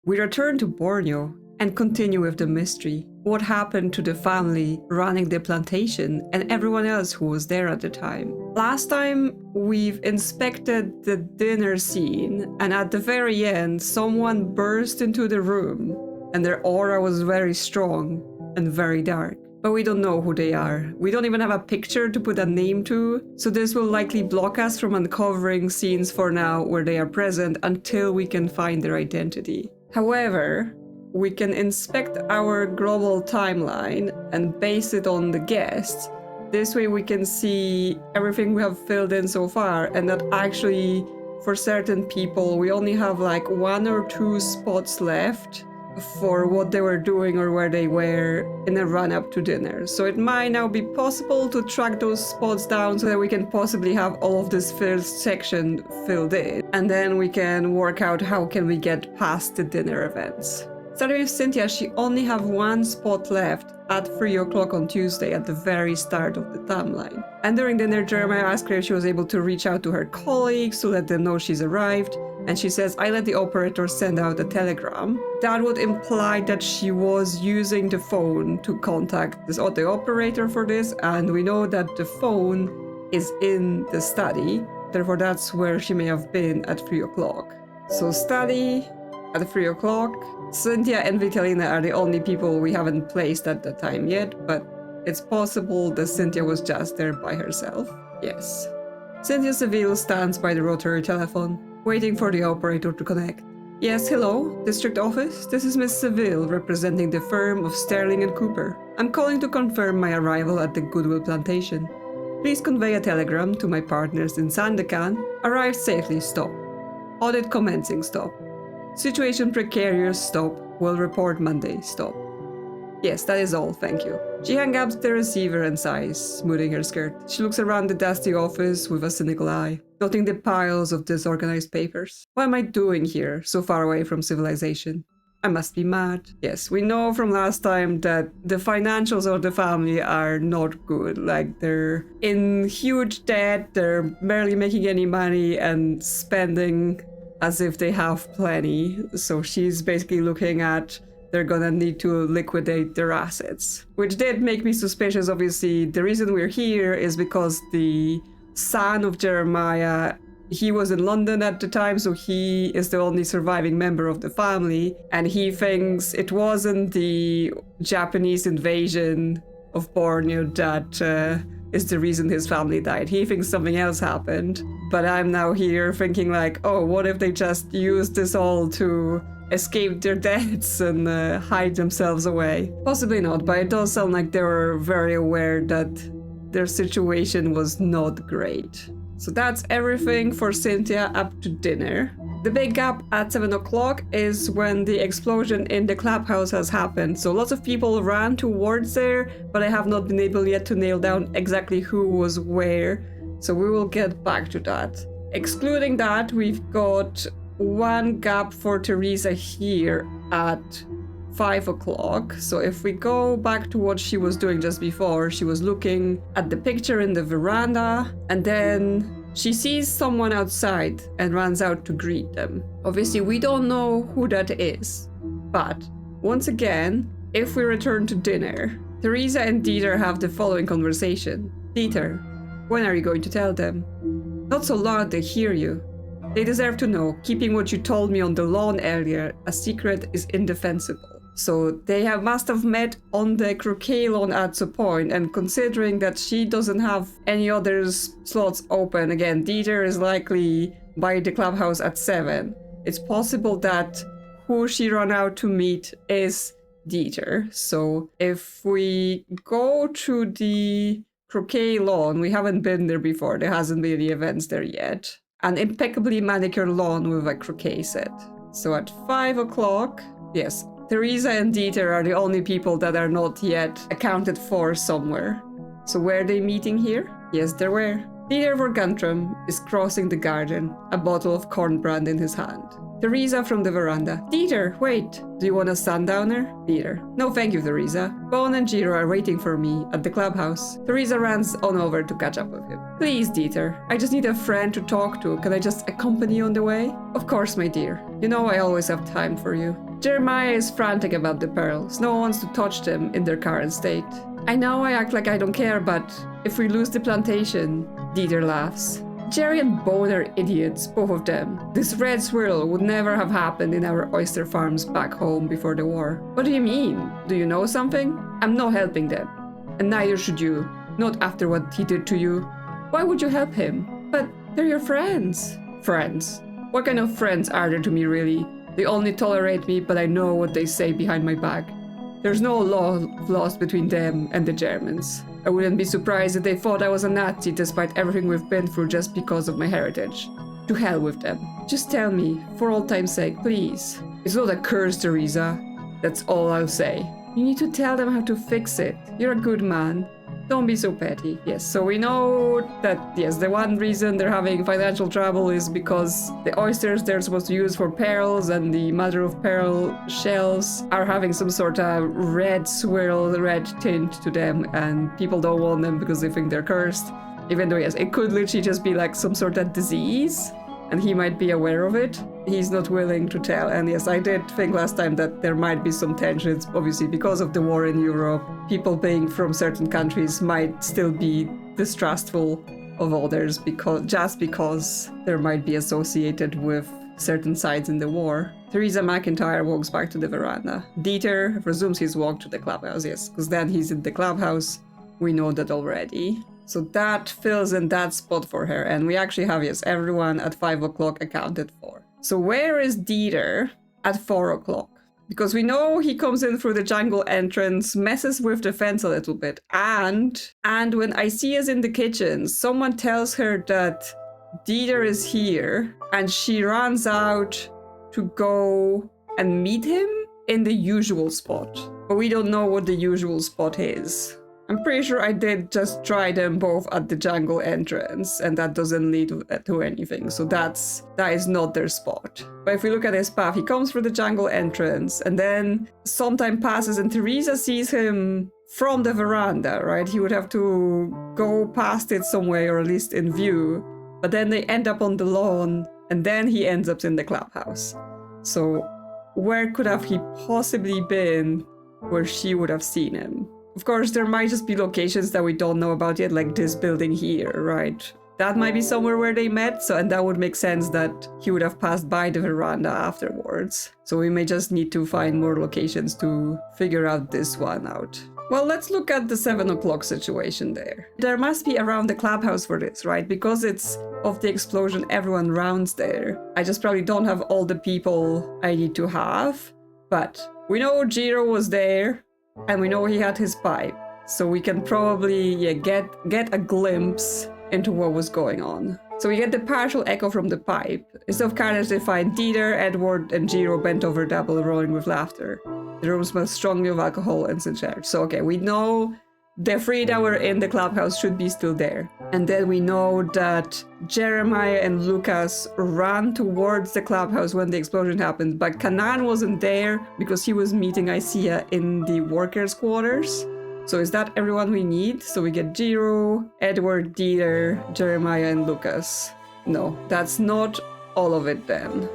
We return to Borneo and continue with the mystery. What happened to the family running the plantation and everyone else who was there at the time? Last time we've inspected the dinner scene, and at the very end someone burst into the room and their aura was very strong and very dark. But we don't know who they are. We don't even have a picture to put a name to, so this will likely block us from uncovering scenes for now where they are present until we can find their identity. However, we can inspect our global timeline and base it on the guests. This way we can see everything we have filled in so far, and that actually for certain people we only have like 1 or 2 spots left for what they were doing or where they were in a run-up to dinner. So it might now be possible to track those spots down so that we can possibly have all of this first section filled in. And then we can work out how can we get past the dinner events. Starting with Cynthia, she only have 1 spot left at 3 o'clock on Tuesday at the very start of the timeline. And during dinner, Jeremiah asked her if she was able to reach out to her colleagues to let them know she's arrived. And she says, I let the operator send out a telegram. That would imply that she was using the phone to contact the operator for this. And we know that the phone is in the study. Therefore, that's where she may have been at 3 o'clock. So study at 3 o'clock. Cynthia and Vitalina are the only people we haven't placed at the time yet, but it's possible that Cynthia was just there by herself. Yes. Cynthia Seville stands by the rotary telephone, waiting for the operator to connect. Yes, hello, district office. This is Miss Seville, representing the firm of Sterling and Cooper. I'm calling to confirm my arrival at the Goodwill Plantation. Please convey a telegram to my partners in Sandakan. Arrived safely, stop. Audit commencing, stop. Situation precarious, stop. Will report Monday, stop. Yes, that is all, thank you. She hangs up the receiver and sighs, smoothing her skirt. She looks around the dusty office with a cynical eye, noting the piles of disorganized papers. What am I doing here, so far away from civilization? I must be mad. Yes, we know from last time that the financials of the family are not good. Like, they're in huge debt, they're barely making any money and spending as if they have plenty. So she's basically looking at they're gonna need to liquidate their assets. Which did make me suspicious, obviously. The reason we're here is because the son of Jeremiah, he was in London at the time, so he is the only surviving member of the family, and he thinks it wasn't the Japanese invasion of Borneo that is the reason his family died. He thinks something else happened, but I'm now here thinking like, oh, what if they just used this all to escape their debts and hide themselves away? Possibly not, but it does sound like they were very aware that their situation was not great. So that's everything for Cynthia up to dinner. The big gap at 7 o'clock is when the explosion in the clubhouse has happened. So lots of people ran towards there, but I have not been able yet to nail down exactly who was where. So we will get back to that. Excluding that, we've got 1 gap for Teresa here at 5 o'clock. So if we go back to what she was doing just before, she was looking at the picture in the veranda, and then she sees someone outside and runs out to greet them. Obviously, we don't know who that is, but once again, if we return to dinner, Teresa and Dieter have the following conversation. Dieter, when are you going to tell them? Not so loud they hear you. They deserve to know. Keeping what you told me on the lawn earlier a secret is indefensible. So they must have met on the croquet lawn at some point, and considering that she doesn't have any other slots open, again, Dieter is likely by the clubhouse at 7. It's possible that who she ran out to meet is Dieter. So if we go to the croquet lawn, we haven't been there before, there hasn't been any events there yet. An impeccably manicured lawn with a croquet set. So at 5 o'clock, yes, Teresa and Dieter are the only people that are not yet accounted for somewhere. So were they meeting here? Yes, there were. Dieter Vorgantrum is crossing the garden, a bottle of cornbrand in his hand. Teresa from the veranda. Dieter, wait! Do you want a sundowner? Dieter. No thank you, Teresa. Bone and Jiro are waiting for me at the clubhouse. Teresa runs on over to catch up with him. Please, Dieter. I just need a friend to talk to. Can I just accompany you on the way? Of course, my dear. You know I always have time for you. Jeremiah is frantic about the pearls. No one wants to touch them in their current state. I know I act like I don't care, but if we lose the plantation, Dieter laughs. Jerry and Bone are idiots, both of them. This red swirl would never have happened in our oyster farms back home before the war. What do you mean? Do you know something? I'm not helping them. And neither should you. Not after what he did to you. Why would you help him? But they're your friends. Friends? What kind of friends are there to me, really? They only tolerate me, but I know what they say behind my back. There's no love lost between them and the Germans. I wouldn't be surprised if they thought I was a Nazi despite everything we've been through just because of my heritage. To hell with them. Just tell me, for old time's sake, please. It's not a curse, Teresa. That's all I'll say. You need to tell them how to fix it. You're a good man. Don't be so petty. Yes, so we know that, yes, the one reason they're having financial trouble is because the oysters they're supposed to use for pearls and the mother-of-pearl shells are having some sort of red swirl, red tint to them, and people don't want them because they think they're cursed. Even though, yes, it could literally just be like some sort of disease, and he might be aware of it. He's not willing to tell. And yes, I did think last time that there might be some tensions, obviously, because of the war in Europe. People being from certain countries might still be distrustful of others because there might be associated with certain sides in the war. Teresa McIntyre walks back to the veranda. Dieter resumes his walk to the clubhouse, yes, because then he's in the clubhouse. We know that already. So that fills in that spot for her. And we actually have, yes, everyone at 5 o'clock accounted for. So where is Dieter at 4 o'clock? Because we know he comes in through the jungle entrance, messes with the fence a little bit. And when Isia is in the kitchen, someone tells her that Dieter is here. And she runs out to go and meet him in the usual spot. But we don't know what the usual spot is. I'm pretty sure I did just try them both at the jungle entrance, and that doesn't lead to anything. So that is not their spot. But if we look at his path, he comes through the jungle entrance, and then some time passes, and Teresa sees him from the veranda, right? He would have to go past it somewhere, or at least in view. But then they end up on the lawn, and then he ends up in the clubhouse. So where could have he possibly been where she would have seen him? Of course, there might just be locations that we don't know about yet, like this building here, right? That might be somewhere where they met, and that would make sense that he would have passed by the veranda afterwards. So we may just need to find more locations to figure out this one out. Well, let's look at the 7 o'clock situation there. There must be around the clubhouse for this, right? Because it's of the explosion, everyone rounds there. I just probably don't have all the people I need to have, but we know Jiro was there. And we know he had his pipe, so we can probably get a glimpse into what was going on. So we get the partial echo from the pipe. Instead of carnage, they find Dieter, Edward, and Jiro bent over double, roaring with laughter. The room smells strongly of alcohol and cigarettes. So okay, we know the three that were in the clubhouse should be still there. And then we know that Jeremiah and Lucas ran towards the clubhouse when the explosion happened, but Kanan wasn't there because he was meeting Isia in the workers' quarters. So is that everyone we need? So we get Jiro, Edward, Dieter, Jeremiah, and Lucas. No, that's not all of it then.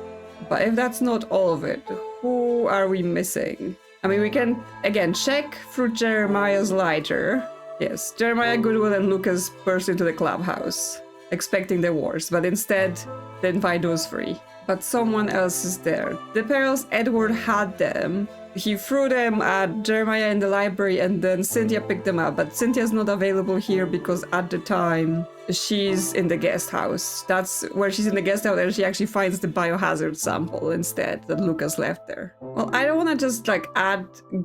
But if that's not all of it, who are we missing? I mean, we can, again, check through Jeremiah's lighter. Yes, Jeremiah, Goodwill, and Lucas burst into the clubhouse, expecting the worst, but instead didn't find those three. But someone else is there. The pearls, Edward had them. He threw them at Jeremiah in the library, and then Cynthia picked them up. But Cynthia's not available here because at the time she's in the guest house. That's where she's in the guest house, and she actually finds the biohazard sample instead that Lucas left there. Well, I don't want to just like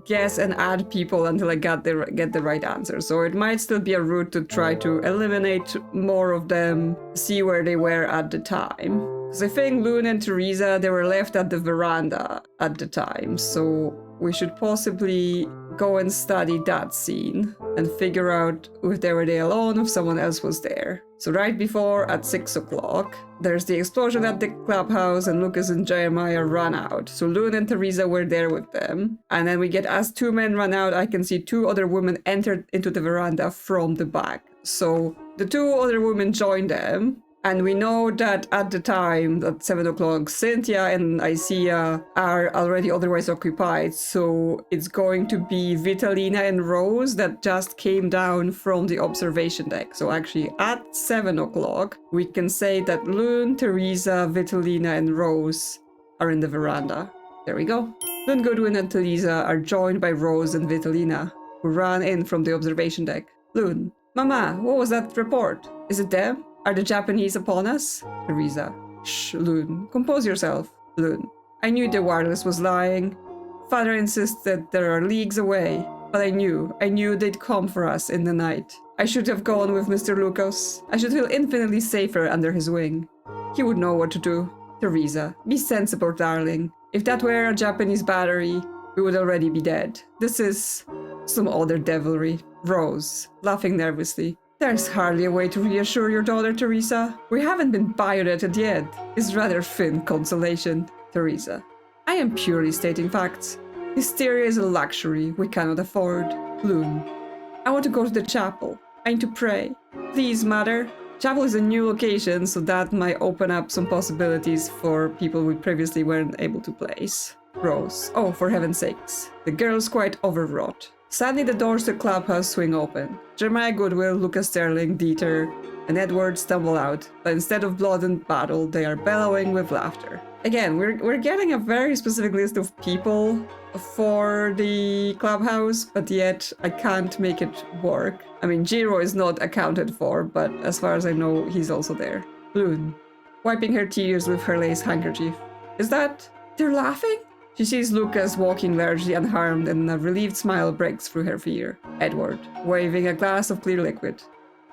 guess and add people until I get the right answer. So it might still be a route to try to eliminate more of them, see where they were at the time. Because I think Loon and Teresa, they were left at the veranda at the time. So we should possibly go and study that scene and figure out if they were there alone, if someone else was there. So right before, at 6 o'clock, there's the explosion at the clubhouse and Lucas and Jeremiah run out. So Loon and Teresa were there with them. And then we get, as two men run out, I can see two other women entered into the veranda from the back. So the two other women joined them. And we know that at the time, at 7 o'clock, Cynthia and Isia are already otherwise occupied. So it's going to be Vitalina and Rose that just came down from the observation deck. So actually at 7 o'clock, we can say that Loon, Teresa, Vitalina, and Rose are in the veranda. There we go. Loon, Goodwin, and Teresa are joined by Rose and Vitalina, who ran in from the observation deck. Loon: Mama, what was that report? Is it them? Are the Japanese upon us? Teresa: Shh, Loon. Compose yourself. Loon: I knew the wireless was lying. Father insisted there are leagues away, but I knew they'd come for us in the night. I should have gone with Mr. Lucas. I should feel infinitely safer under his wing. He would know what to do. Teresa: Be sensible, darling. If that were a Japanese battery, we would already be dead. This is some other devilry. Rose, laughing nervously: There's hardly a way to reassure your daughter, Teresa. We haven't been biodated yet. Is rather thin consolation. Teresa: I am purely stating facts. Hysteria is a luxury we cannot afford. Loon: I want to go to the chapel. I need to pray. Please, Mother. Chapel is a new location, so that might open up some possibilities for people we previously weren't able to place. Rose: Oh, for heaven's sakes. The girl's quite overwrought. Suddenly the doors to the clubhouse swing open. Jeremiah, Goodwill, Lucas Sterling, Dieter, and Edward stumble out, but instead of blood and battle, they are bellowing with laughter. Again, we're getting a very specific list of people for the clubhouse, but yet I can't make it work. I mean, Jiro is not accounted for, but as far as I know, he's also there. Loon, wiping her tears with her lace handkerchief: Is that... they're laughing? She sees Lucas walking largely unharmed, and a relieved smile breaks through her fear. Edward, waving a glass of clear liquid: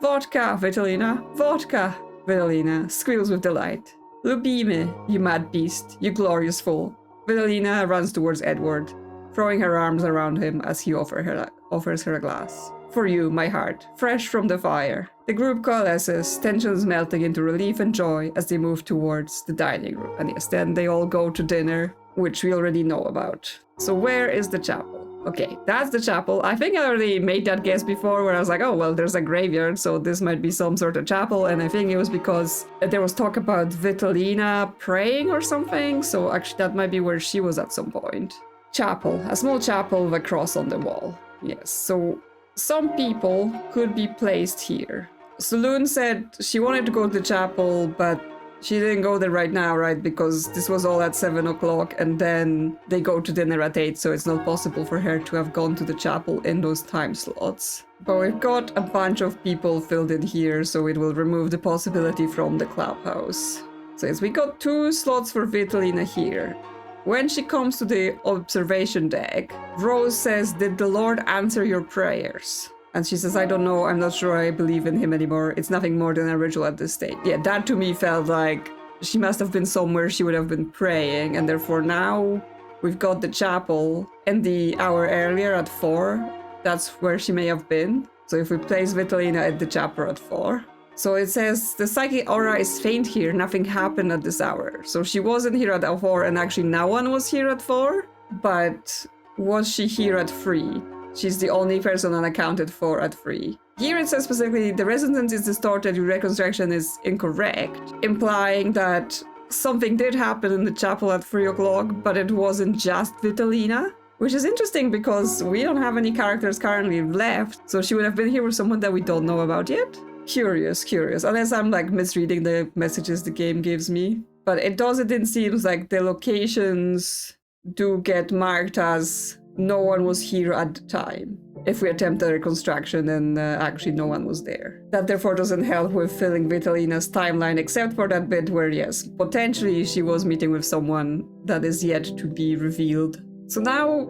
Vodka, Vitalina, vodka! Vitalina squeals with delight. Lubime, you mad beast, you glorious fool. Vitalina runs towards Edward, throwing her arms around him as he offers her a glass. For you, my heart, fresh from the fire. The group coalesces, tensions melting into relief and joy as they move towards the dining room. And yes, then they all go to dinner, which we already know about. So where is the chapel? Okay, that's the chapel. I think I already made that guess before, where I was like, oh, well, there's a graveyard, so this might be some sort of chapel. And I think it was because there was talk about Vitalina praying or something. So actually that might be where she was at some point. Chapel, a small chapel with a cross on the wall. Yes, so some people could be placed here. Saloon said she wanted to go to the chapel, but she didn't go there right now, right? Because this was all at 7 o'clock and then they go to dinner at 8, so it's not possible for her to have gone to the chapel in those time slots. But we've got a bunch of people filled in here, so it will remove the possibility from the clubhouse. So yes, we got 2 slots for Vitalina here. When she comes to the observation deck, Rose says, "Did the Lord answer your prayers?" And she says, "I don't know, I'm not sure I believe in him anymore. It's nothing more than a ritual at this stage." Yeah, that to me felt like she must have been somewhere she would have been praying, and therefore now we've got the chapel and the hour earlier at 4. That's where she may have been. So if we place Vitalina at the chapel at 4. So it says, the psychic aura is faint here, nothing happened at this hour. So she wasn't here at 4, and actually no one was here at 4, but was she here at 3? She's the only person unaccounted for at 3. Here it says specifically, the resonance is distorted, your reconstruction is incorrect, implying that something did happen in the chapel at 3 o'clock, but it wasn't just Vitalina. Which is interesting because we don't have any characters currently left, so she would have been here with someone that we don't know about yet. Curious, unless I'm like misreading the messages the game gives me. But it seems like the locations do get marked as no one was here at the time. If we attempt a reconstruction and actually no one was there. That therefore doesn't help with filling Vitalina's timeline, except for that bit where yes, potentially she was meeting with someone that is yet to be revealed. So now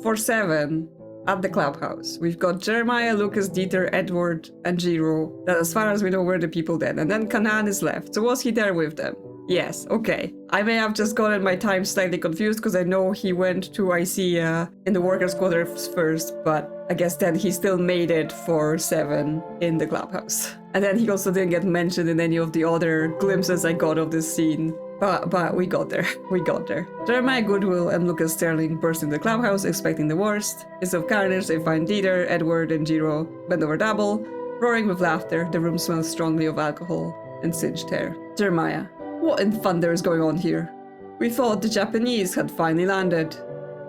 for 7. At the clubhouse, we've got Jeremiah, Lucas, Dieter, Edward, and Jiro. That as far as we know were the people then. And then Kanan is left. So was he there with them? Yes, okay. I may have just gotten my time slightly confused because I know he went to Isia in the workers' quarters first, but I guess then he still made it for 7 in the clubhouse. And then he also didn't get mentioned in any of the other glimpses I got of this scene. But we got there. Jeremiah, Goodwill, and Lucas Sterling burst into the clubhouse, expecting the worst. Instead of carnage, they find Dieter, Edward, and Jiro bend over double, roaring with laughter. The room smells strongly of alcohol. in singed hair. Jeremiah, what in thunder is going on here? We thought the Japanese had finally landed.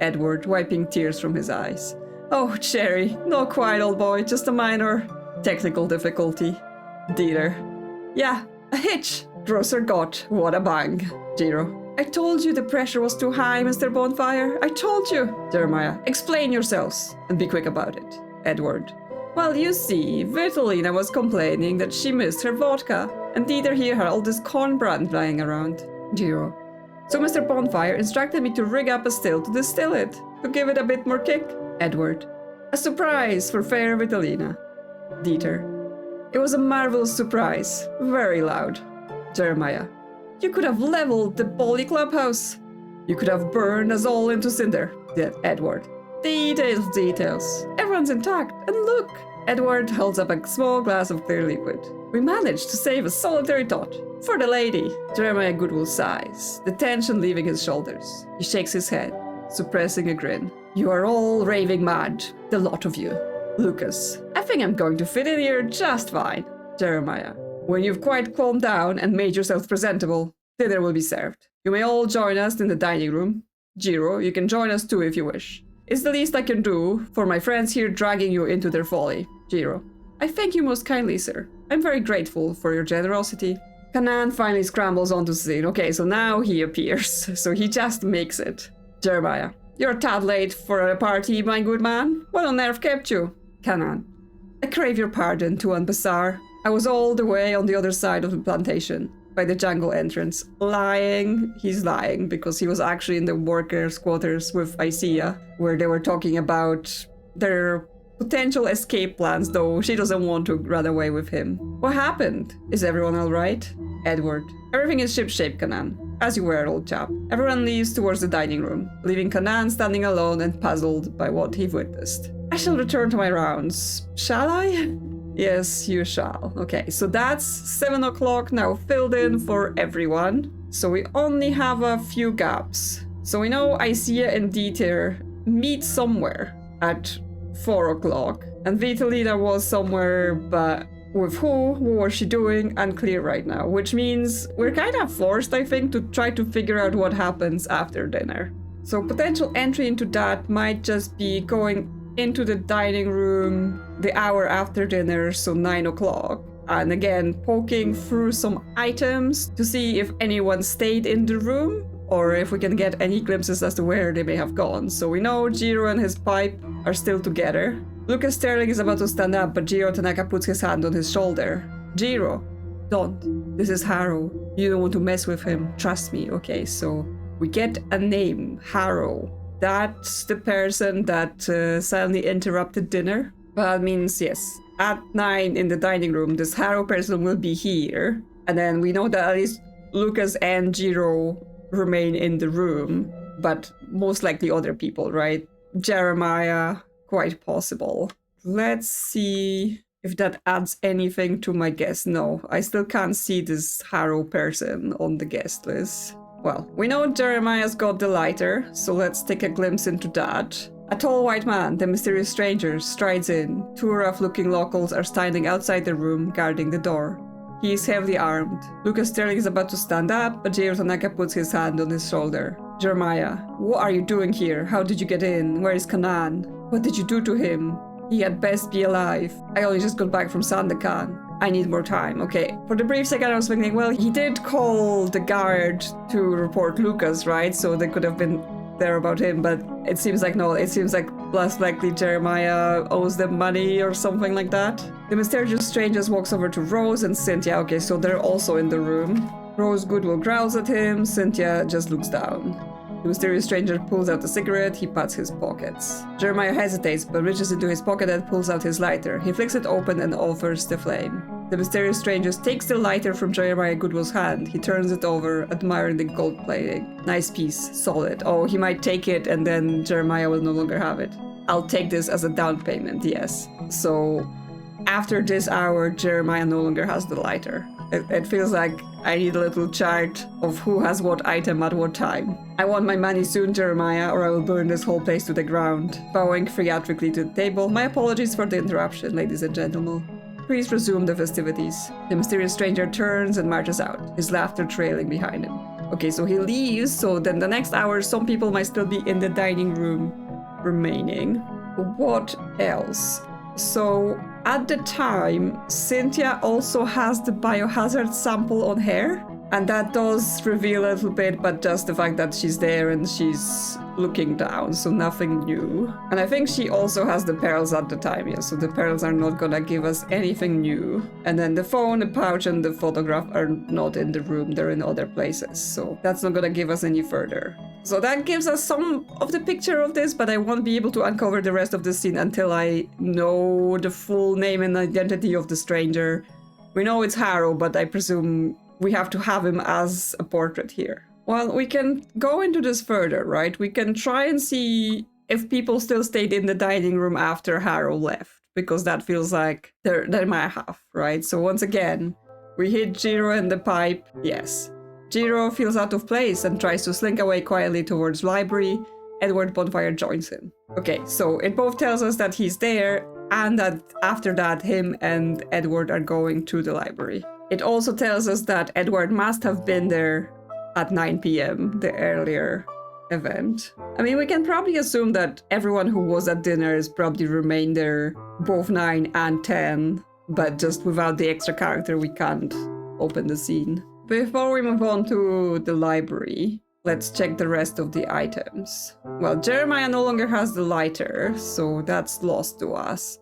Edward, wiping tears from his eyes. Oh, Jerry, not quite, old boy, just a minor technical difficulty. Dieter. Yeah, a hitch. Grocer got. What a bang. Jiro. I told you the pressure was too high, Mr. Bonfire. I told you. Jeremiah. Explain yourselves and be quick about it. Edward. Well, you see, Vitalina was complaining that she missed her vodka, and Dieter here had all this cornbread lying around. Jiro. So Mr. Bonfire instructed me to rig up a still to distill it, to give it a bit more kick. Edward. A surprise for fair Vitalina. Dieter. It was a marvelous surprise. Very loud. Jeremiah. You could have leveled the Bolly clubhouse. You could have burned us all into cinder. Edward. Details, details. Everyone's intact. And look. Edward holds up a small glass of clear liquid. We managed to save a solitary tot. For the lady. Jeremiah Goodwill sighs, the tension leaving his shoulders. He shakes his head, suppressing a grin. You are all raving mad, the lot of you. Lucas. I think I'm going to fit in here just fine. Jeremiah. When you've quite calmed down and made yourself presentable, dinner will be served. You may all join us in the dining room. Jiro, you can join us too if you wish. It's the least I can do for my friends here dragging you into their folly. Jiro. I thank you most kindly, sir. I'm very grateful for your generosity. Kanan finally scrambles onto the scene. Okay, so now he appears. So he just makes it. Jeremiah. You're a tad late for a party, my good man. What on earth kept you? Kanan. I crave your pardon, Tuan Basar. I was all the way on the other side of the plantation, by the jungle entrance. Lying. He's lying, because he was actually in the workers' quarters with Isaiah, where they were talking about their potential escape plans, though she doesn't want to run away with him. What happened? Is everyone alright? Edward. Everything is shipshape, Kanan. As you were, old chap. Everyone leaves towards the dining room, leaving Kanan standing alone and puzzled by what he witnessed. I shall return to my rounds. Shall I? Yes, you shall. Okay, so that's 7 o'clock now filled in for everyone. So we only have a few gaps. So we know Isaiah and Dieter meet somewhere at 4 o'clock. And Vitalina was somewhere, but with who? What was she doing? Unclear right now. Which means we're kind of forced, I think, to try to figure out what happens after dinner. So potential entry into that might just be going into the dining room the hour after dinner, so 9 o'clock. And again, poking through some items to see if anyone stayed in the room or if we can get any glimpses as to where they may have gone. So we know Jiro and his pipe are still together. Lucas Sterling is about to stand up, but Jiro Tanaka puts his hand on his shoulder. Jiro, don't. This is Harrow. You don't want to mess with him. Trust me, okay? So we get a name, Harrow. That's the person that suddenly interrupted dinner. But that means, yes, at 9 in the dining room, this Harrow person will be here. And then we know that at least Lucas and Jiro remain in the room, but most likely other people, right? Jeremiah, quite possible. Let's see if that adds anything to my guess. No, I still can't see this Harrow person on the guest list. Well, we know Jeremiah's got the lighter, so let's take a glimpse into that. A tall white man, the mysterious stranger, strides in. Two rough-looking locals are standing outside the room, guarding the door. He is heavily armed. Lucas Sterling is about to stand up, but Jiro Tanaka puts his hand on his shoulder. Jeremiah, what are you doing here? How did you get in? Where is Kanan? What did you do to him? He had best be alive. I only just got back from Sandakan. I need more time. Okay, for the brief second I was thinking, well, he did call the guard to report Lucas, right? So they could have been there about him, but it seems like no, it seems like less likely Jeremiah owes them money or something like that. The mysterious stranger walks over to Rose and Cynthia. Okay, so they're also in the room. Rose Goodwill growls at him, Cynthia just looks down. The mysterious stranger pulls out a cigarette, he pats his pockets. Jeremiah hesitates, but reaches into his pocket and pulls out his lighter. He flicks it open and offers the flame. The mysterious stranger takes the lighter from Jeremiah Goodwill's hand. He turns it over, admiring the gold plating. Nice piece, solid. Oh, he might take it and then Jeremiah will no longer have it. I'll take this as a down payment, yes. So, after this hour, Jeremiah no longer has the lighter. It feels like I need a little chart of who has what item at what time. I want my money soon, Jeremiah, or I will burn this whole place to the ground. Bowing theatrically to the table, my apologies for the interruption, ladies and gentlemen. Please resume the festivities. The mysterious stranger turns and marches out, his laughter trailing behind him. Okay, so he leaves, so then the next hour some people might still be in the dining room remaining. What else? So at the time, Cynthia also has the biohazard sample on her, and that does reveal a little bit, but just the fact that she's there and she's looking down, so nothing new. And I think she also has the pearls at the time, yeah, so the pearls are not gonna give us anything new. And then the phone, the pouch, and the photograph are not in the room, they're in other places, so that's not gonna give us any further. So that gives us some of the picture of this, but I won't be able to uncover the rest of the scene until I know the full name and identity of the stranger. We know it's Harrow, but I presume we have to have him as a portrait here. Well, we can go into this further, right? We can try and see if people still stayed in the dining room after Harrow left, because that feels like they might have, right? So once again, we hit Jiro in the pipe, yes. Jiro feels out of place and tries to slink away quietly towards library. Edward Bonfire joins him. Okay, so it both tells us that he's there and that after that him and Edward are going to the library. It also tells us that Edward must have been there at 9 p.m., the earlier event. I mean, we can probably assume that everyone who was at dinner is probably remained there both 9 and 10, but just without the extra character we can't open the scene. Before we move on to the library, let's check the rest of the items. Well, Jeremiah no longer has the lighter, so that's lost to us.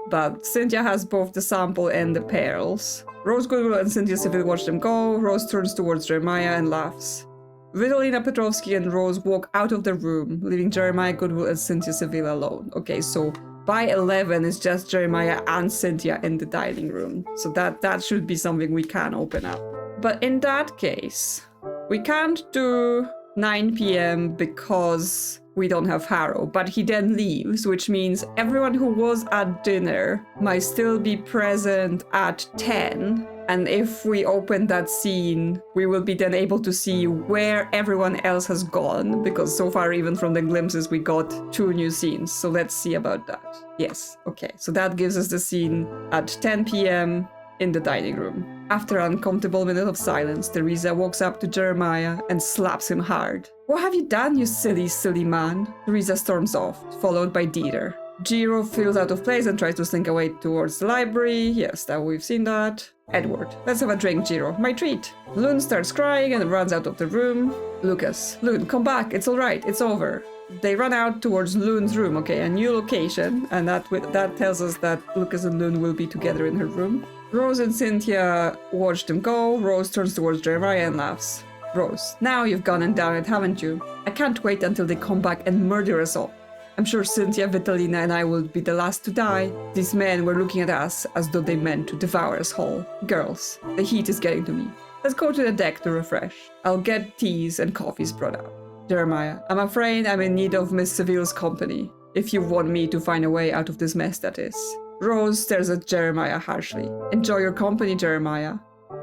But Cynthia has both the sample and the pearls. Rose Goodwill and Cynthia Seville watch them go. Rose turns towards Jeremiah and laughs. Vitalina Petrovsky and Rose walk out of the room, leaving Jeremiah Goodwill and Cynthia Seville alone. Okay, so by 11 it's just Jeremiah and Cynthia in the dining room. So that should be something we can open up. But in that case, we can't do 9 p.m. because we don't have Harrow, but he then leaves, which means everyone who was at dinner might still be present at 10. And if we open that scene, we will be then able to see where everyone else has gone, because so far, even from the glimpses, we got 2 new scenes. So let's see about that. Yes, okay. So that gives us the scene at 10 p.m. in the dining room. After an uncomfortable minute of silence, Teresa walks up to Jeremiah and slaps him hard. "What have you done, you silly, silly man?" Teresa storms off, followed by Dieter. Jiro feels out of place and tries to slink away towards the library. Yes, that we've seen that. Edward, let's have a drink, Jiro. My treat. Loon starts crying and runs out of the room. Lucas, Loon, come back. It's all right. It's over. They run out towards Loon's room. Okay, a new location, and that tells us that Lucas and Loon will be together in her room. Rose and Cynthia watch them go. Rose turns towards Jeremiah and laughs. Rose, now you've gone and done it, haven't you? I can't wait until they come back and murder us all. I'm sure Cynthia, Vitalina, and I will be the last to die. These men were looking at us as though they meant to devour us whole. Girls, the heat is getting to me. Let's go to the deck to refresh. I'll get teas and coffees brought out. Jeremiah, I'm afraid I'm in need of Miss Seville's company, if you want me to find a way out of this mess, that is. Rose stares at Jeremiah harshly. Enjoy your company, Jeremiah.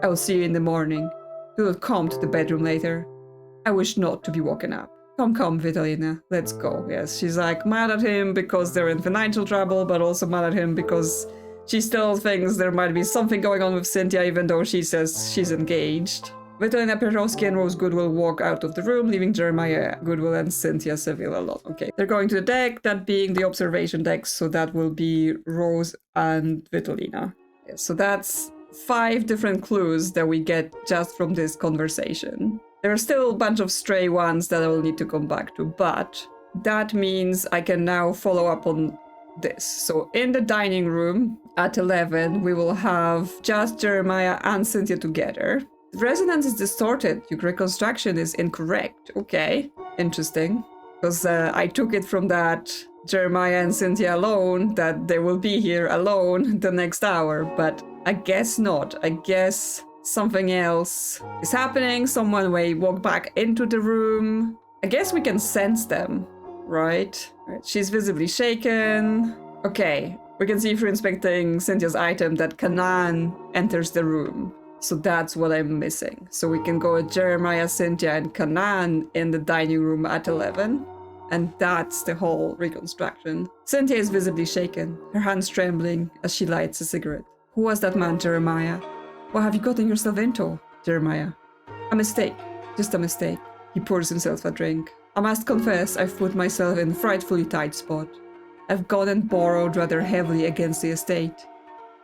I will see you in the morning. You will come to the bedroom later. I wish not to be woken up. Come, Vitalina, let's go. Yes, she's like mad at him because they're in financial trouble, but also mad at him because she still thinks there might be something going on with Cynthia, even though she says she's engaged. Vitalina Petrovsky and Rose Goodwill walk out of the room, leaving Jeremiah Goodwill and Cynthia Seville alone. Okay, they're going to the deck, that being the observation deck, so that will be Rose and Vitalina. Yes, so that's 5 different clues that we get just from this conversation. There are still a bunch of stray ones that I will need to come back to, but that means I can now follow up on this. So in the dining room at 11, we will have just Jeremiah and Cynthia together. The resonance is distorted. Your reconstruction is incorrect. Okay, interesting. Because I took it from that Jeremiah and Cynthia alone, that they will be here alone the next hour, but I guess not. I guess something else is happening. Someone may walk back into the room. I guess we can sense them, right? She's visibly shaken. Okay, we can see through inspecting Cynthia's item that Canaan enters the room. So that's what I'm missing. So we can go with Jeremiah, Cynthia, and Canaan in the dining room at 11. And that's the whole reconstruction. Cynthia is visibly shaken, her hands trembling as she lights a cigarette. Who was that man, Jeremiah? What have you gotten yourself into, Jeremiah? A mistake. Just a mistake. He pours himself a drink. I must confess I've put myself in a frightfully tight spot. I've gone and borrowed rather heavily against the estate.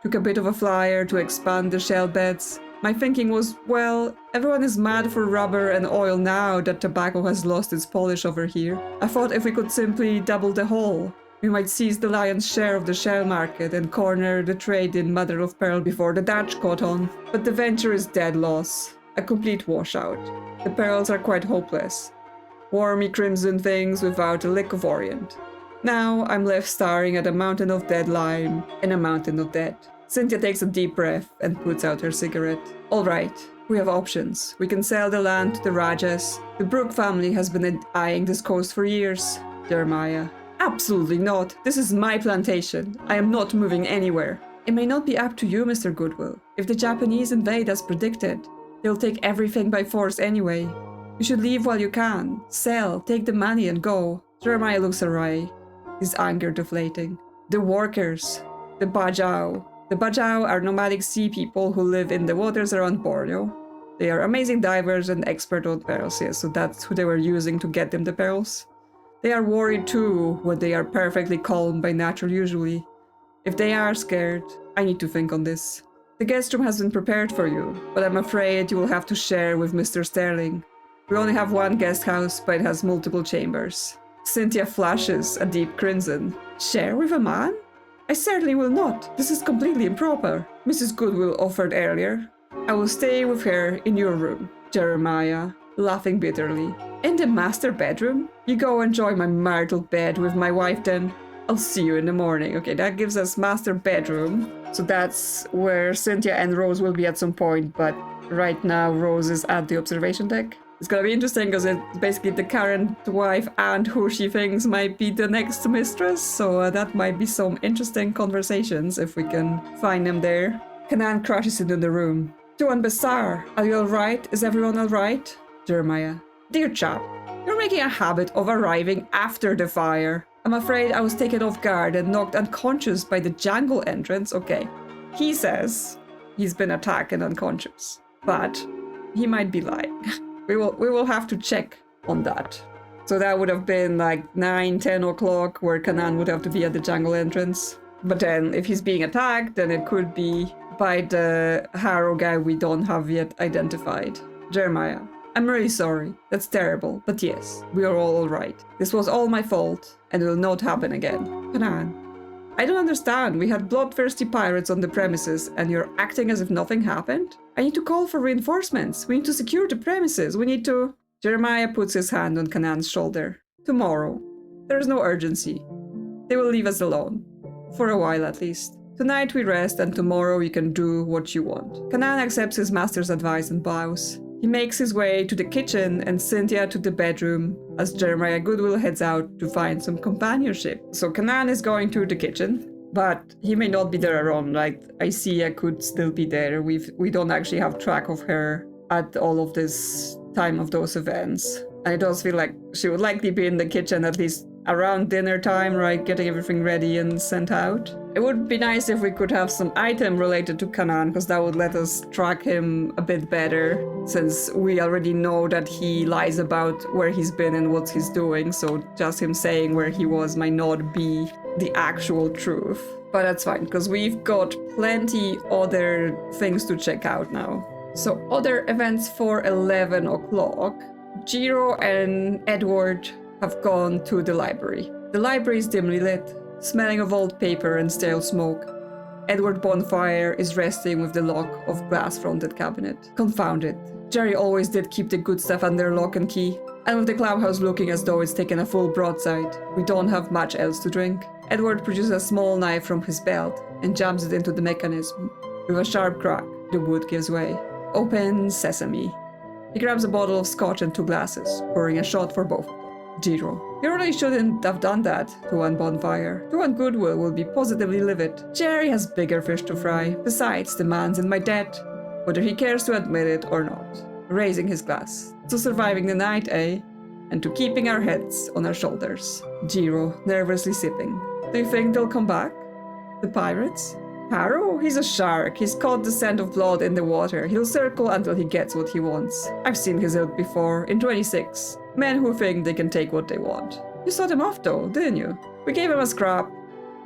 Took a bit of a flyer to expand the shell beds. My thinking was, well, everyone is mad for rubber and oil now that tobacco has lost its polish over here. I thought if we could simply double the haul, we might seize the lion's share of the shell market and corner the trade in mother of pearl before the Dutch caught on. But the venture is dead loss. A complete washout. The pearls are quite hopeless. Wormy crimson things without a lick of orient. Now I'm left staring at a mountain of dead lime and a mountain of dead. Cynthia takes a deep breath and puts out her cigarette. All right, we have options. We can sell the land to the Rajas. The Brooke family has been eyeing this coast for years. Jeremiah. Absolutely not. This is my plantation. I am not moving anywhere. It may not be up to you, Mr. Goodwill. If the Japanese invade as predicted, they'll take everything by force anyway. You should leave while you can. Sell, take the money and go. Jeremiah looks awry, his anger deflating. The workers. The Bajau. The Bajau are nomadic sea people who live in the waters around Borneo. They are amazing divers and expert on pearls, yes, so that's who they were using to get them the pearls. They are worried too when they are perfectly calm by nature usually. If they are scared, I need to think on this. The guest room has been prepared for you, but I'm afraid you will have to share with Mr. Sterling. We only have one guest house, but it has multiple chambers. Cynthia flashes a deep crimson. Share with a man? I certainly will not. This is completely improper. Mrs. Goodwill offered earlier. I will stay with her in your room. Jeremiah, laughing bitterly. In the master bedroom? You go enjoy my marital bed with my wife then. I'll see you in the morning. Okay, that gives us master bedroom. So that's where Cynthia and Rose will be at some point, but right now Rose is at the observation deck. It's gonna be interesting because it's basically the current wife and who she thinks might be the next mistress, so that might be some interesting conversations if we can find them there. Kanan crashes into the room. Tuan Besar, are you alright? Is everyone alright? Jeremiah. Dear chap, you're making a habit of arriving after the fire. I'm afraid I was taken off guard and knocked unconscious by the jungle entrance. Okay, he says he's been attacked and unconscious, but he might be lying. We will have to check on that. So that would have been like 9, 10 o'clock where Kanan would have to be at the jungle entrance. But then if he's being attacked, then it could be by the Harrow guy we don't have yet identified. Jeremiah. I'm really sorry. That's terrible. But yes, we are all alright. This was all my fault and will not happen again. Kanan. I don't understand. We had bloodthirsty pirates on the premises and you're acting as if nothing happened? I need to call for reinforcements. We need to secure the premises. We need to... Jeremiah puts his hand on Kanan's shoulder. Tomorrow. There is no urgency. They will leave us alone. For a while at least. Tonight we rest and tomorrow you can do what you want. Kanan accepts his master's advice and bows. He makes his way to the kitchen and Cynthia to the bedroom as Jeremiah Goodwill heads out to find some companionship. So Kanan is going to the kitchen, but he may not be there alone. Like, Isia could still be there. We don't actually have track of her at all of this time of those events. And it does feel like she would likely be in the kitchen at least around dinner time, right? Getting everything ready and sent out. It would be nice if we could have some item related to Kanan, because that would let us track him a bit better, since we already know that he lies about where he's been and what he's doing, so just him saying where he was might not be the actual truth. But that's fine, because we've got plenty other things to check out now. So other events for 11 o'clock. Jiro and Edward have gone to the library. The library is dimly lit, smelling of old paper and stale smoke. Edward Bonfire is resting with the lock of glass-fronted cabinet. Confounded. Jerry always did keep the good stuff under lock and key. And with the clubhouse looking as though it's taken a full broadside, we don't have much else to drink. Edward produces a small knife from his belt and jams it into the mechanism. With a sharp crack, the wood gives way. Open sesame. He grabs a bottle of scotch and 2 glasses, pouring a shot for both. Jiro. You really shouldn't have done that, Tuan Bonfire. Tuan Goodwill will be positively livid. Jerry has bigger fish to fry. Besides, the man's in my debt, whether he cares to admit it or not. Raising his glass. To surviving the night, eh? And to keeping our heads on our shoulders. Jiro, nervously sipping. Do you think they'll come back? The pirates? Harrow? He's a shark. He's caught the scent of blood in the water. He'll circle until he gets what he wants. I've seen his ilk before, in 26. Men who think they can take what they want. You saw him off though, didn't you? We gave him a scrap.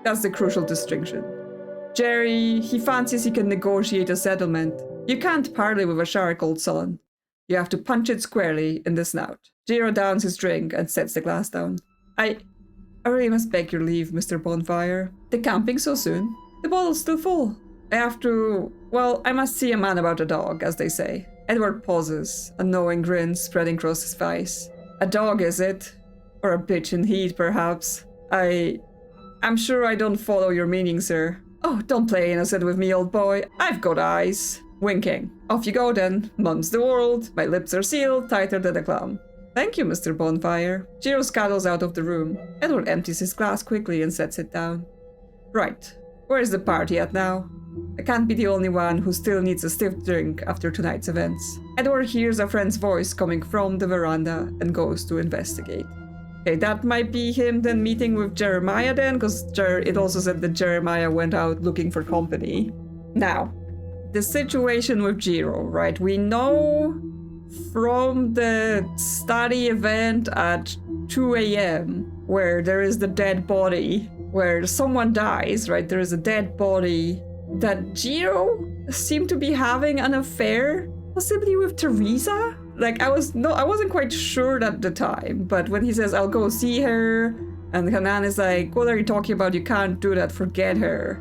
That's the crucial distinction. Jerry, he fancies he can negotiate a settlement. You can't parley with a shark, old son. You have to punch it squarely in the snout. Jiro downs his drink and sets the glass down. I really must beg your leave, Mr. Bonfire. The camping so soon? The bottle's still full. I have to... Well, I must see a man about a dog, as they say. Edward pauses, a knowing grin spreading across his face. A dog, is it? Or a bitch in heat, perhaps? I'm sure I don't follow your meaning, sir. Oh, don't play innocent with me, old boy. I've got eyes. Winking. Off you go then. Mum's the world. My lips are sealed, tighter than a clam. Thank you, Mr. Bonfire. Jiro scuttles out of the room. Edward empties his glass quickly and sets it down. Right. Where's the party at now? I can't be the only one who still needs a stiff drink after tonight's events. Edward hears a friend's voice coming from the veranda and goes to investigate. Okay, that might be him then meeting with Jeremiah then, because it also said that Jeremiah went out looking for company. Now, the situation with Jiro, right? We know from the study event at 2 a.m. where there is the dead body, where someone dies, right? There is a dead body, that Jiro seemed to be having an affair, possibly with Teresa? Like, I wasn't quite sure at the time, but when he says, I'll go see her, and Hanan is like, what are you talking about? You can't do that, forget her,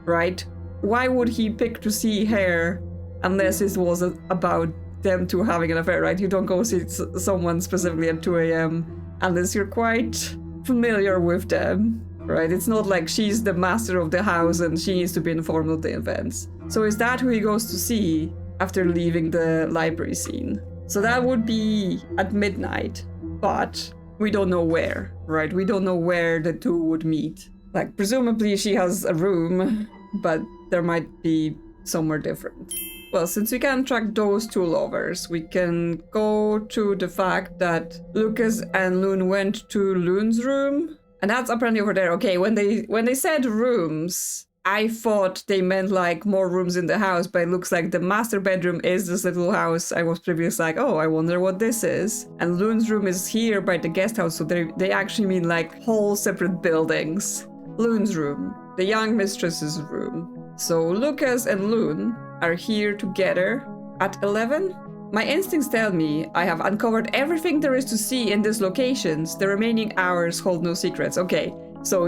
right? Why would he pick to see her unless it was about them two having an affair, right? You don't go see someone specifically at 2 a.m. unless you're quite familiar with them, right? It's not like she's the master of the house and she needs to be informed of the events. So is that who he goes to see after leaving the library scene? So that would be at midnight, but we don't know where, right? We don't know where the two would meet. Like, presumably she has a room, but there might be somewhere different. Well, since we can track those two lovers, we can go to the fact that Lucas and Loon went to Loon's room, and that's apparently over there. Okay, when they said rooms, I thought they meant like more rooms in the house, but it looks like the master bedroom is this little house. I was previously like, oh, I wonder what this is. And Loon's room is here by the guest house, so they actually mean like whole separate buildings. Loon's room, the young mistress's room. So Lucas and Loon are here together at 11. My instincts tell me I have uncovered everything there is to see in these locations. The remaining hours hold no secrets. Okay, so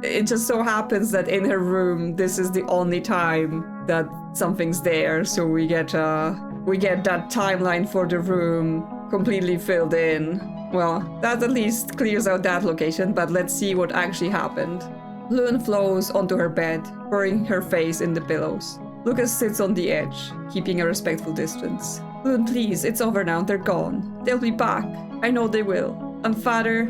it just so happens that in her room, this is the only time that something's there. So we get that timeline for the room completely filled in. Well, that at least clears out that location, but let's see what actually happened. Loon flows onto her bed, burying her face in the pillows. Lucas sits on the edge, keeping a respectful distance. Loon, please, it's over now, they're gone. They'll be back. I know they will. And Father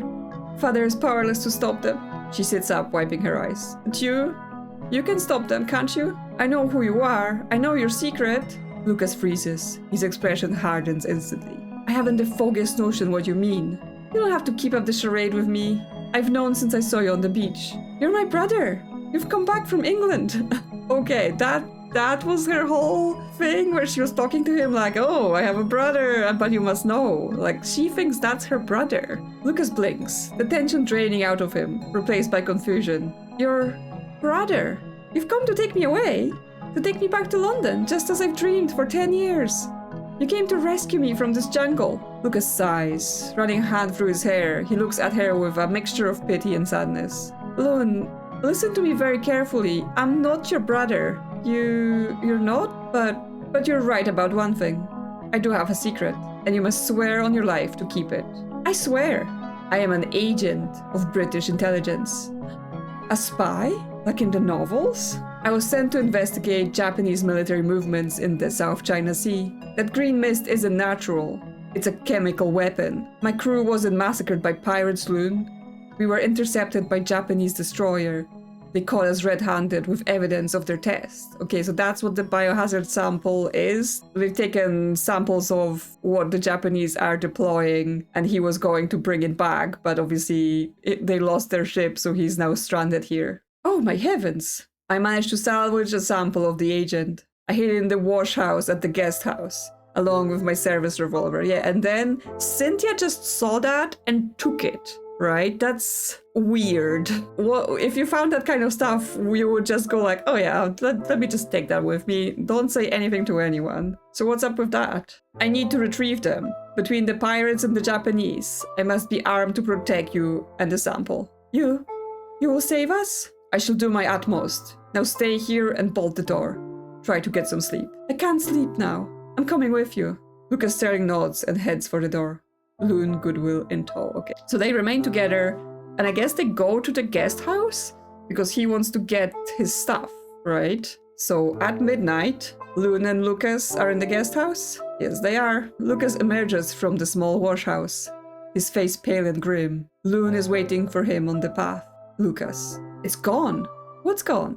is powerless to stop them. She sits up, wiping her eyes. And you can stop them, can't you? I know who you are. I know your secret. Lucas freezes. His expression hardens instantly. I haven't the foggiest notion what you mean. You don't have to keep up the charade with me. I've known since I saw you on the beach. You're my brother. You've come back from England. Okay, that was her whole thing where she was talking to him like, oh, I have a brother, but you must know. Like, she thinks that's her brother. Lucas blinks, the tension draining out of him, replaced by confusion. Your brother? You've come to take me away? To take me back to London, just as I've dreamed for 10 years. You came to rescue me from this jungle. Lucas sighs, running a hand through his hair. He looks at her with a mixture of pity and sadness. Loon, listen to me very carefully. I'm not your brother. You're not? But you're right about one thing. I do have a secret, and you must swear on your life to keep it. I swear. I am an agent of British intelligence. A spy? Like in the novels? I was sent to investigate Japanese military movements in the South China Sea. That green mist isn't natural. It's a chemical weapon. My crew wasn't massacred by pirates, Loon. We were intercepted by Japanese destroyer. They caught us red-handed with evidence of their test. Okay, so that's what the biohazard sample is. We've taken samples of what the Japanese are deploying, and he was going to bring it back, but obviously they lost their ship, so he's now stranded here. Oh my heavens! I managed to salvage a sample of the agent. I hid it in the wash house at the guest house, along with my service revolver. Yeah, and then Cynthia just saw that and took it, right? That's weird. Well, if you found that kind of stuff, we would just go like, oh yeah, let me just take that with me. Don't say anything to anyone. So what's up with that? I need to retrieve them. Between the pirates and the Japanese, I must be armed to protect you and the sample. You will save us? I shall do my utmost. Now stay here and bolt the door. Try to get some sleep. I can't sleep now. I'm coming with you. Lucas staring nods and heads for the door. Loon, Goodwill, in tow. Okay. So they remain together, and I guess they go to the guest house because he wants to get his stuff, right? So at midnight, Loon and Lucas are in the guest house? Yes, they are. Lucas emerges from the small wash house, his face pale and grim. Loon is waiting for him on the path. Lucas. It's gone. What's gone?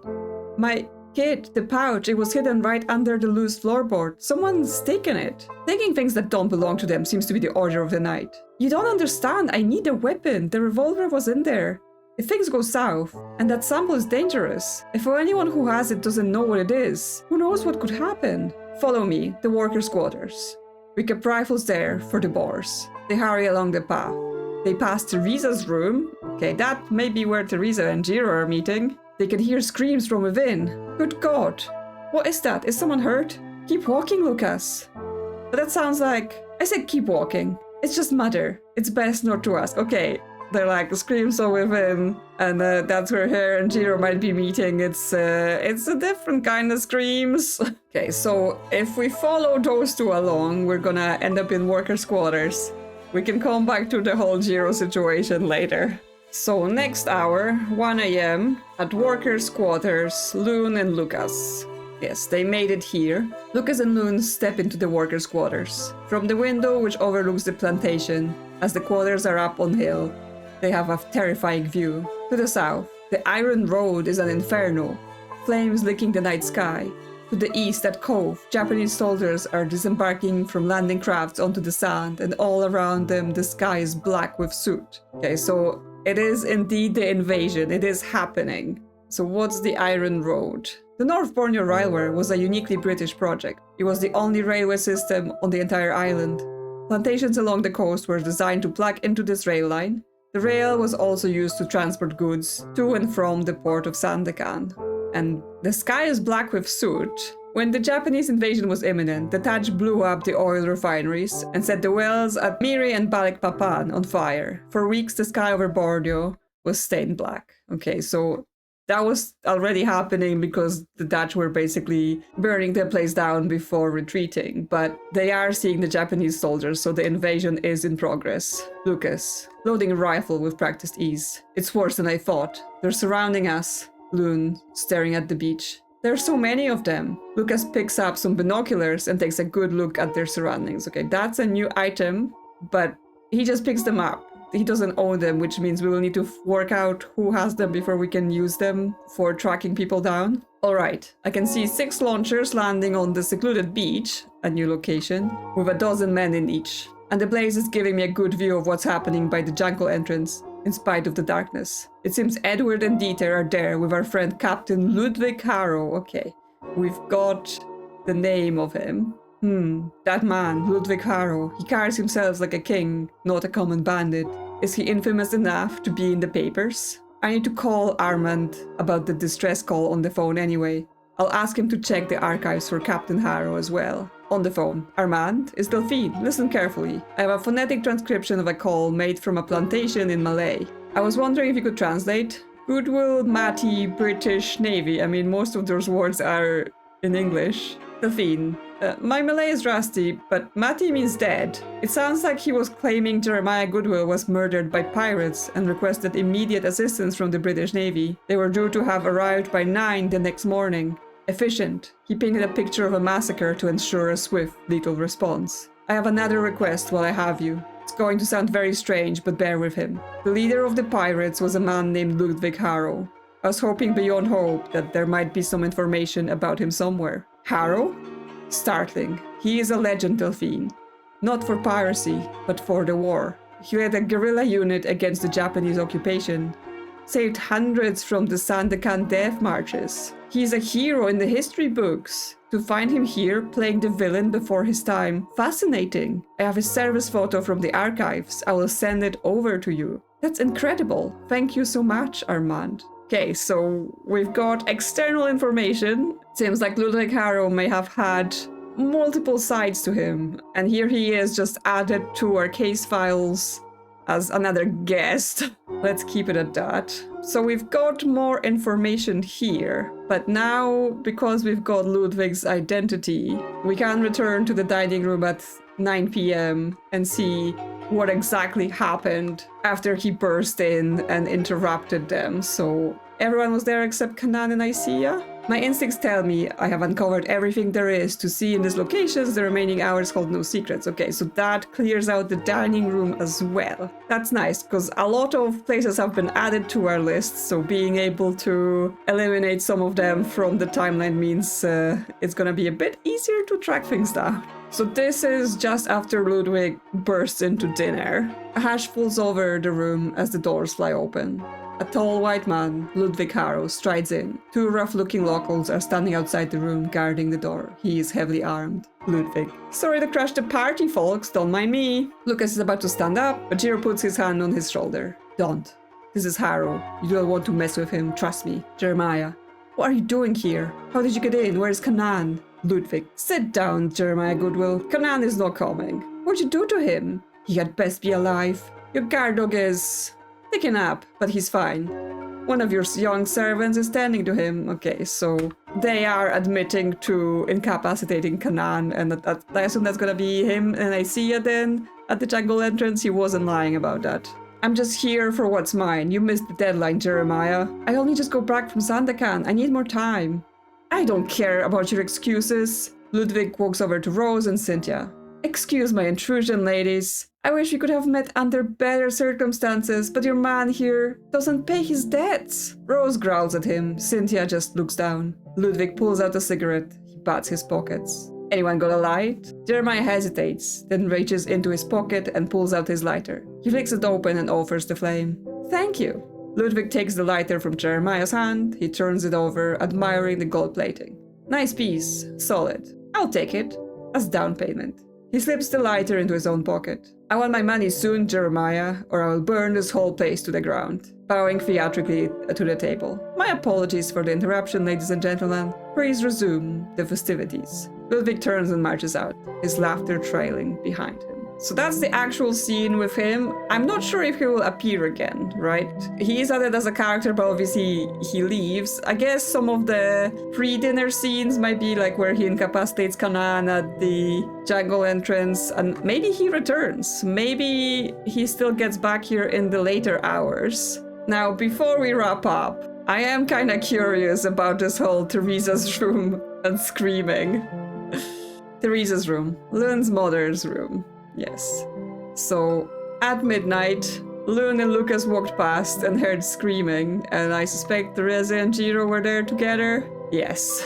My kit, the pouch, it was hidden right under the loose floorboard. Someone's taken it. Taking things that don't belong to them seems to be the order of the night. You don't understand. I need a weapon. The revolver was in there. If things go south, and that sample is dangerous, if anyone who has it doesn't know what it is, who knows what could happen? Follow me, the workers' quarters. We kept rifles there for the boars. They hurry along the path. They pass Teresa's room. Okay, that may be where Teresa and Jiro are meeting. They can hear screams from within. Good God. What is that? Is someone hurt? Keep walking, Lucas. But that sounds like... I said keep walking. It's just Mother. It's best not to ask. Okay, they're like screams from within. And that's where Harrow and Jiro might be meeting. It's a different kind of screams. Okay, so if we follow those two along, we're gonna end up in workers' quarters. We can come back to the whole Jiro situation later. So next hour, 1 a.m. at workers' quarters, Loon and Lucas. Yes, they made it here. Lucas and Loon step into the workers' quarters. From the window which overlooks the plantation, as the quarters are up on hill, they have a terrifying view. To the south, the iron road is an inferno, flames licking the night sky. To the east at Cove, Japanese soldiers are disembarking from landing crafts onto the sand, and all around them the sky is black with soot. Okay, so it is indeed the invasion. It is happening. So what's the Iron Road? The North Borneo Railway was a uniquely British project. It was the only railway system on the entire island. Plantations along the coast were designed to plug into this rail line. The rail was also used to transport goods to and from the port of Sandakan. And the sky is black with soot. When the Japanese invasion was imminent, the Taj blew up the oil refineries and set the wells at Miri and Balikpapan on fire. For weeks, the sky over Borneo was stained black. Okay, so that was already happening because the Dutch were basically burning their place down before retreating. But they are seeing the Japanese soldiers, so the invasion is in progress. Lucas, loading a rifle with practiced ease. It's worse than I thought. They're surrounding us. Loon, staring at the beach. There are so many of them. Lucas picks up some binoculars and takes a good look at their surroundings. Okay, that's a new item, but he just picks them up. He doesn't own them, which means we will need to work out who has them before we can use them for tracking people down. Alright, I can see 6 launchers landing on the secluded beach, a new location, with a dozen men in each. And the blaze is giving me a good view of what's happening by the jungle entrance, in spite of the darkness. It seems Edward and Dieter are there with our friend Captain Ludwig Harrow. Okay, we've got the name of him. That man, Ludwig Harrow, he carries himself like a king, not a common bandit. Is he infamous enough to be in the papers? I need to call Armand about the distress call on the phone anyway. I'll ask him to check the archives for Captain Harrow as well. On the phone. Armand, it's Delphine. Listen carefully. I have a phonetic transcription of a call made from a plantation in Malay. I was wondering if you could translate. Goodwill, Mati, British Navy. I mean, most of those words are in English. Delphine. My Malay is rusty, but Mati means dead. It sounds like he was claiming Jeremiah Goodwill was murdered by pirates and requested immediate assistance from the British Navy. They were due to have arrived by 9 the next morning. Efficient. He painted a picture of a massacre to ensure a swift, lethal response. I have another request while I have you. It's going to sound very strange, but bear with him. The leader of the pirates was a man named Ludwig Harrow. I was hoping beyond hope that there might be some information about him somewhere. Harrow? Startling. He is a legend, Delphine. Not for piracy, but for the war. He led a guerrilla unit against the Japanese occupation. Saved hundreds from the Sandakan death marches. He's a hero in the history books. To find him here, playing the villain before his time. Fascinating. I have his service photo from the archives. I will send it over to you. That's incredible. Thank you so much, Armand. Okay, so we've got external information. Seems like Ludwig Harrow may have had multiple sides to him. And here he is just added to our case files as another guest. Let's keep it at that. So we've got more information here, but now, because we've got Ludwig's identity, we can return to the dining room at 9 p.m. and see what exactly happened after he burst in and interrupted them. So everyone was there except Kanan and Isaiah? My instincts tell me I have uncovered everything there is to see in these locations. The remaining hours hold no secrets. Okay, so that clears out the dining room as well. That's nice, because a lot of places have been added to our list, so being able to eliminate some of them from the timeline means it's gonna be a bit easier to track things down. So this is just after Ludwig bursts into dinner. A hush falls over the room as the doors fly open. A tall white man, Ludwig Harrow, strides in. Two rough-looking locals are standing outside the room, guarding the door. He is heavily armed. Ludwig. Sorry to crash the party, folks. Don't mind me. Lucas is about to stand up, but Jiro puts his hand on his shoulder. Don't. This is Harrow. You don't want to mess with him. Trust me. Jeremiah. What are you doing here? How did you get in? Where's Kanan? Ludwig. Sit down, Jeremiah Goodwill. Kanan is not coming. What'd you do to him? He had best be alive. Your guard dog is taken up, but he's fine. One of your young servants is tending to him. Okay, so they are admitting to incapacitating Kanan, and I assume that's gonna be him and Isaiah then at the jungle entrance. He wasn't lying about that. I'm just here for what's mine. You missed the deadline, Jeremiah. I only just got back from Sandakan. I need more time. I don't care about your excuses. Ludwig walks over to Rose and Cynthia. Excuse my intrusion, ladies. I wish we could have met under better circumstances, but your man here doesn't pay his debts. Rose growls at him. Cynthia just looks down. Ludwig pulls out a cigarette. He pats his pockets. Anyone got a light? Jeremiah hesitates, then reaches into his pocket and pulls out his lighter. He flicks it open and offers the flame. Thank you. Ludwig takes the lighter from Jeremiah's hand. He turns it over, admiring the gold plating. Nice piece. Solid. I'll take it as down payment. He slips the lighter into his own pocket. I want my money soon, Jeremiah, or I will burn this whole place to the ground. Bowing theatrically to the table. My apologies for the interruption, ladies and gentlemen. Please resume the festivities. Ludwig turns and marches out, his laughter trailing behind him. So that's the actual scene with him. I'm not sure if he will appear again, right? He is added as a character, but obviously he leaves. I guess some of the pre-dinner scenes might be like where he incapacitates Kanan at the jungle entrance, and maybe he returns. Maybe he still gets back here in the later hours. Now, before we wrap up, I am kind of curious about this whole Teresa's room and screaming. Teresa's room. Lun's mother's room. Yes. So, at midnight, Lun and Lucas walked past and heard screaming, and I suspect Teresa and Jiro were there together. Yes.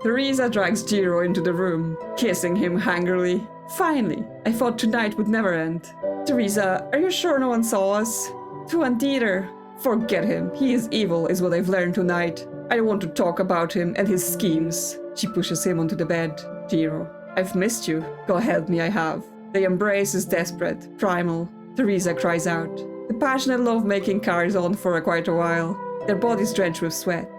Teresa drags Jiro into the room, kissing him hungrily. Finally, I thought tonight would never end. Teresa, are you sure no one saw us? Tuan Dieter. Forget him. He is evil, is what I've learned tonight. I don't want to talk about him and his schemes. She pushes him onto the bed. Jiro, I've missed you. God help me, I have. The embrace is desperate, primal. Teresa cries out. The passionate lovemaking carries on for quite a while. Their bodies drenched with sweat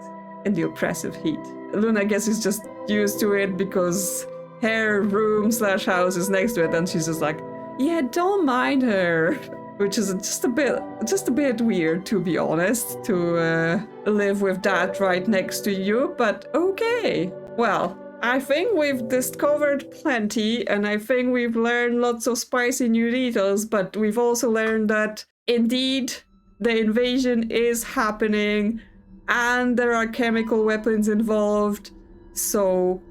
and the oppressive heat. Luna, I guess, is just used to it because her room/house is next to it, and she's just like, yeah, don't mind her. Which is just a bit weird, to be honest, to live with that right next to you, but okay. Well, I think we've discovered plenty, and I think we've learned lots of spicy new details, but we've also learned that indeed the invasion is happening and there are chemical weapons involved. So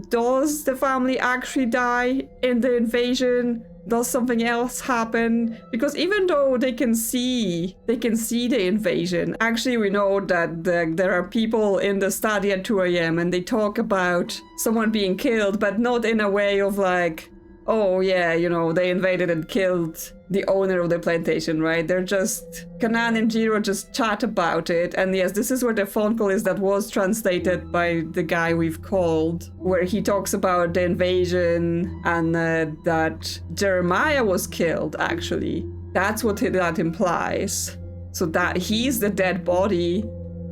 does the family actually die in the invasion? Does something else happen? Because even though they can see the invasion, actually we know that there are people in the study at 2 a.m. and they talk about someone being killed, but not in a way of like, oh yeah, you know, they invaded and killed the owner of the plantation, right? They're just, Kanan and Jiro just chat about it. And yes, this is where the phone call is that was translated by the guy we've called, where he talks about the invasion and that Jeremiah was killed, actually. That's what that implies. So that he's the dead body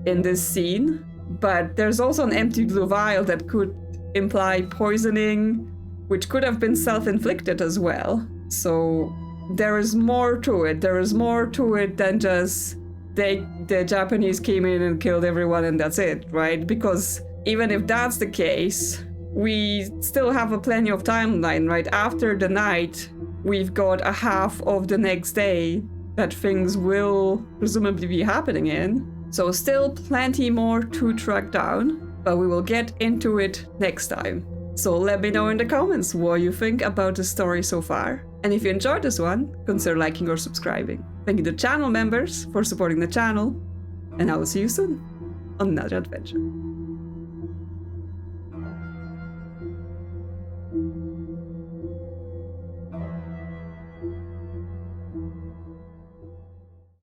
in this scene. But there's also an empty blue vial that could imply poisoning, which could have been self-inflicted as well. So there is more to it. There is more to it than just the Japanese came in and killed everyone and that's it, right? Because even if that's the case, we still have a plenty of timeline, right? After the night, we've got a half of the next day that things will presumably be happening in. So still plenty more to track down, but we will get into it next time. So let me know in the comments what you think about the story so far. And if you enjoyed this one, consider liking or subscribing. Thank you to channel members for supporting the channel, and I will see you soon on another adventure.